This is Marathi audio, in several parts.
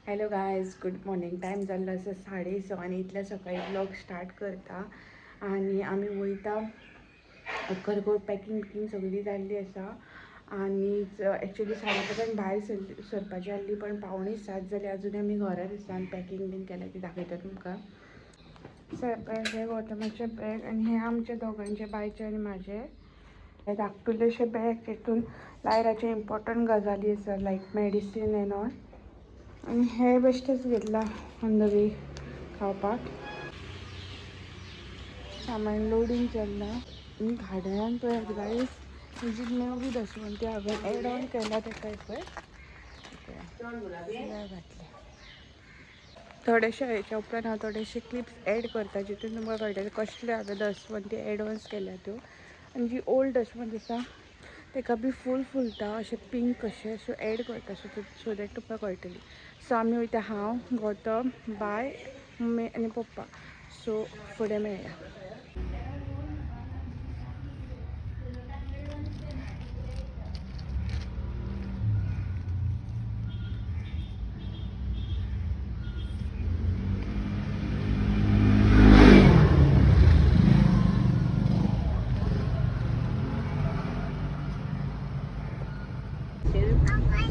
Hello guys, good morning. Time जाल्लो आसा 6:30 आनी इतल्या सकाळी ब्लॉग स्टार्ट करता. आनी आमी वयता अक्कलकोट. पॅकिंग सगळी जाल्ली आसा आनी एक्चुअली 5:30 भायर सरपाची आसली, पण 6:45 जाली अजून आमी घरात आसा आनी पॅकिंग बीन केल्या ती दाखयता तुमकां. हे गौतमाचे बॅग आनी हे आमचे दोगांचे, बायचे आनी म्हाजे. हे धाकटुलेशे बॅग, तितून लायराचे इम्पॉर्टंट गजाली आसा लायक मेडिसीन एन ऑल. आणि हे बेश्टेच घेतला ऑन द वे खावपाक. सामान लोडिंग चल्ला आनी घाडयान पळयात गायज, हेजी नवी दसवंती हांवें एड ऑन केला तेका पळय घातले. थोडेशे हेच्या उपरांत हांव थोडेशे क्लिप्स एड करता जितून तुमकां कळटलें कसले हांवें दसवंती एडवान्स केल्या त्यो. आनी जी ओल्ड दसवंत आसा तेका बी फुलता अशें पिंक कशें, सो एड करता सो दॅट तुमकां कळटली. सो आमी वयता, हांव, गौतम, बाय, मम्मी आनी पप्पा. सो फुडें मेळया.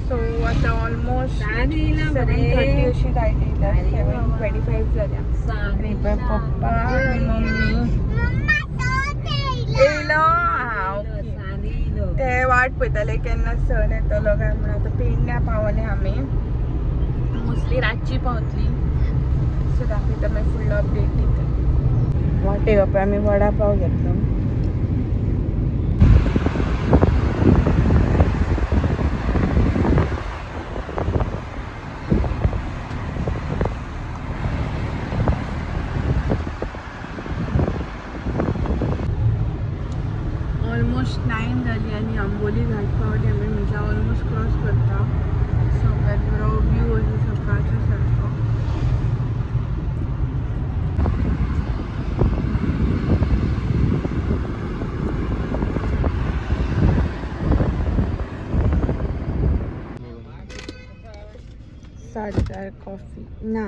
सो आता ऑलमोस्ट 7:30 अशी जायली, 7:25 जाल्या. आनी पळय पप्पा मम्मी येयलो. ते वाट पळयताले केन्ना सन येतलो काय म्हणून. आतां पेडण्या पावले आमी, मोस्टली रातची पावतली. सो दाखयता मागीर फुडलो अपडेट दिता. वाटेक पळय आमी वडा पाव घेतलो. ऑलमोस्ट 9 जाली आनी आंबोली घाट पावली आमी. म्हणजे ऑलमोस्ट क्रॉस करता. सगळ्यात बरो व्यू असो सकाळचो सारको. साडेचार कॉफी ना.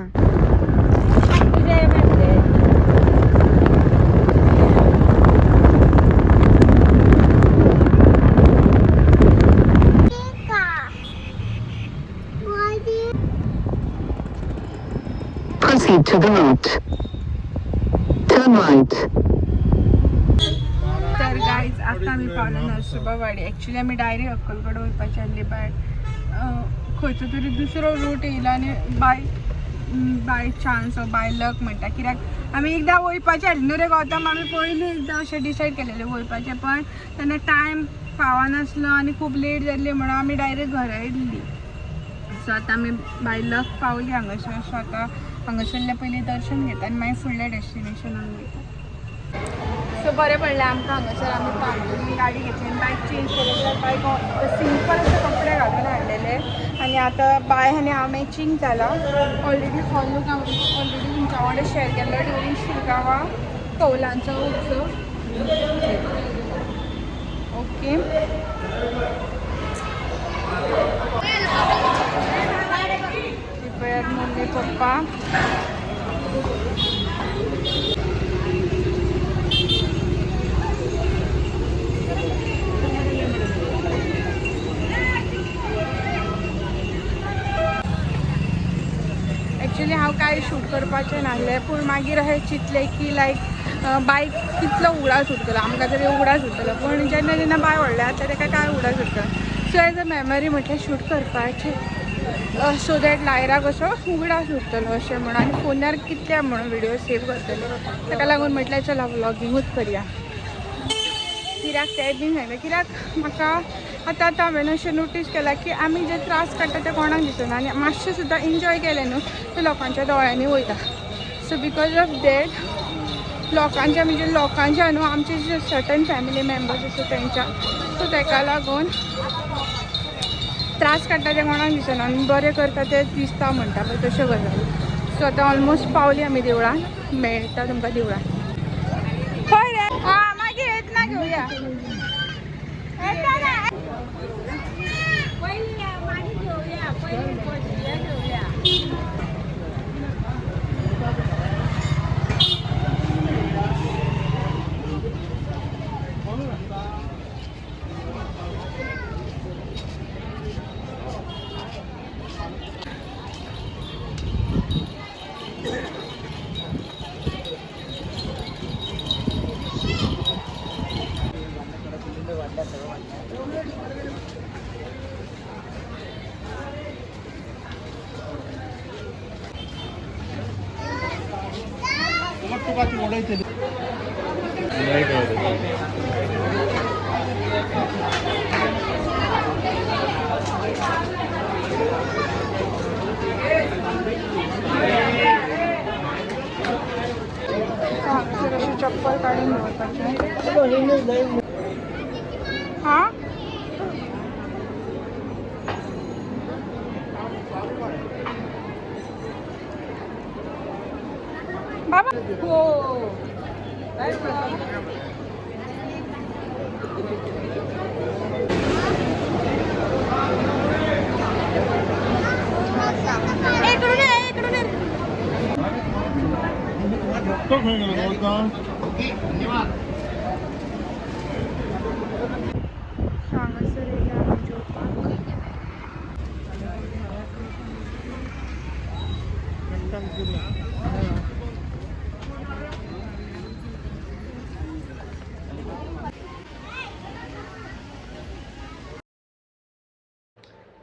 Proceed to the route. Turn right. तर गाईज आता आमी पावलो नरसोबावाडी. एक्चुअली आमी डायरेक्ट अक्कलकोट वयपाची आसली, बट खंयचो तरी दुसरो रूट येयला आनी बाय चान्स बाय लक म्हणटा. कित्याक आमी एकदां वयपाचें आसलें न्हू रे गौतम. आमी पयलीं एकदां अशें डिसायड केलेलें वयपाचें, पण तेन्ना टायम पावनासलो आनी खूब लेट जाल्ली म्हणून आमी डायरेक्ट घरा येयल्ली. सो आतां आमी बाय लक पावली हांगासर. सो आतां हांगासरल्या पयलीं दर्शन घेता आनी मागीर फुडल्या डेस्टिनेशनाक वयता. सो बरें पडलें आमकां हांगासर. आमी पावली, गाडी घेतली आनी बायक चेंज केली. तर बायक सिंपल अशे कपडे घालून हाडलेले आनी आतां बाय आनी हांव मॅचींग जाला. ऑलरेडी हॉल लूक हांव ऑलरेडी तुमच्या वांगडा शेअर केल्लो ड्युरींग शिरगांवा कौलांचो उत्सव. ओके, पळयात मम्मी पप्पा. एक्चुअली हांव कांय शूट करपाचें नासलें, पूण मागीर अशें चिंतलें की लायक बायक कितलो उगडास उरतलो, आमकां तरी उगडास उरतलो. पूण जेन्ना जेन्ना बाय व्हडलें जाता तेका काय उगडास उरतलो. सो एज अ मेमरी म्हटलें शूट करपाचें, सो दॅट लायरा कसो उगडास उरतलो अशें म्हणून. आनी फोनार कितल्या म्हणून विडियो सेव करतले, ताका लागून म्हटलें चला व्लॉगिंगूच करया. कित्याक तें बीन सांगलें, कित्याक म्हाका आतां हांवें अशें नोटीस केलां की आमी जे त्रास काडटा ते कोणाक दिसना आनी मातशें सुद्दां एन्जॉय केलें न्हू ते लोकांच्या दोळ्यांनी वयता. सो बिकॉज ऑफ दॅट लोकांच्या न्हू आमचे जे सर्टन फॅमिली मेम्बर्स आसा तेंच्या, सो ताका लागून त्रास काडटा ते कोणाक दिसना आनी बरें करता ते दिसता म्हणटा पळय तश्यो गजाली. सो आतां ऑलमोस्ट पावली आमी देवळान. मेळटा तुमकां देवळान. खंय रे? मागीर येतना घेवया. पयलीं मागीर घेवया, पयलीं घेवया. चप्पल काढून हा बाबा हो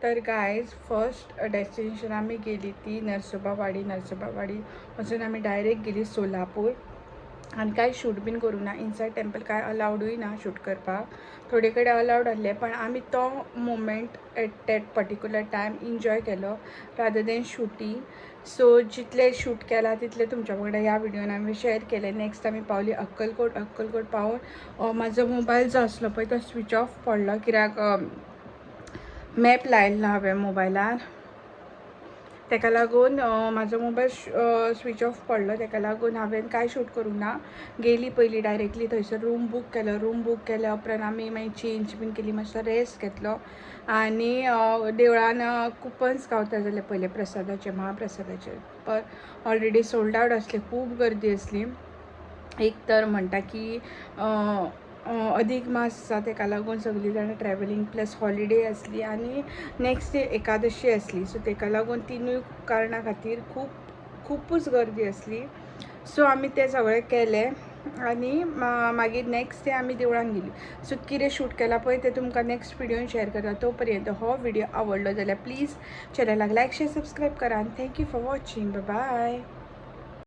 तर गायज फर्स्ट डेस्टिनेशन आम्ही गेली ती नरसोबावाडी पासून आम्ही डायरेक्ट गेली सोलापूर आणि काय शूट बीन करूं ना इनसायड टेम्पल काय अलाउडूय ना शूट करपाक थोडे कडेन अलाउड आसले पण आमी तो moment at that particular time enjoy केलो रादर दॅन शुटींग सो जितले शूट केला तितले तुमच्या वांगडा ह्या विडियोन आमी शेअर केले नेक्स्ट आमी पावली अक्कलकोट पावून म्हाजो मोबायल जो आसलो पळय तो स्विच ऑफ पडलो कित्याक मॅप लायिल्लो हांवें मोबायलार तेका लागून म्हाजो मोबायल स्विच ऑफ पडलो तेका लागून हांवें कांय शूट करूं ना गेली पयलीं डायरेक्टली थंयसर रूम बूक केल्या उपरांत आमी मागीर चेंज बीन केली मातसो रेस्ट घेतलो आनी देवळान कुपन्स गावता जाले पयले प्रसादाचे महाप्रसादाचे पण ऑलरेडी सोल्ड आवट आसले खूब गर्दी आसली एक तर म्हणटा की अधिक मास आसा तेका लागून सगळीं जाणां ट्रॅवलिंग प्लस हॉलिडे आसली आनी नेक्स्ट डे एकादशी आसली सो तेका लागून तिनूय कारणां खातीर खुपूच गर्दी आसली सो आमी तें सगळें केलें आनी मागीर नेक्स्ट डे आमी देवळान गेली सो कितें शूट केला पळय तें तुमकां नेक्स्ट विडियोन शेअर करता तो पर्यंत हो विडियो आवडलो जाल्यार प्लीज चॅनलाक लायक शेअर सबस्क्रायब करा आनी थँक्यू फॉर वॉचिंग बाय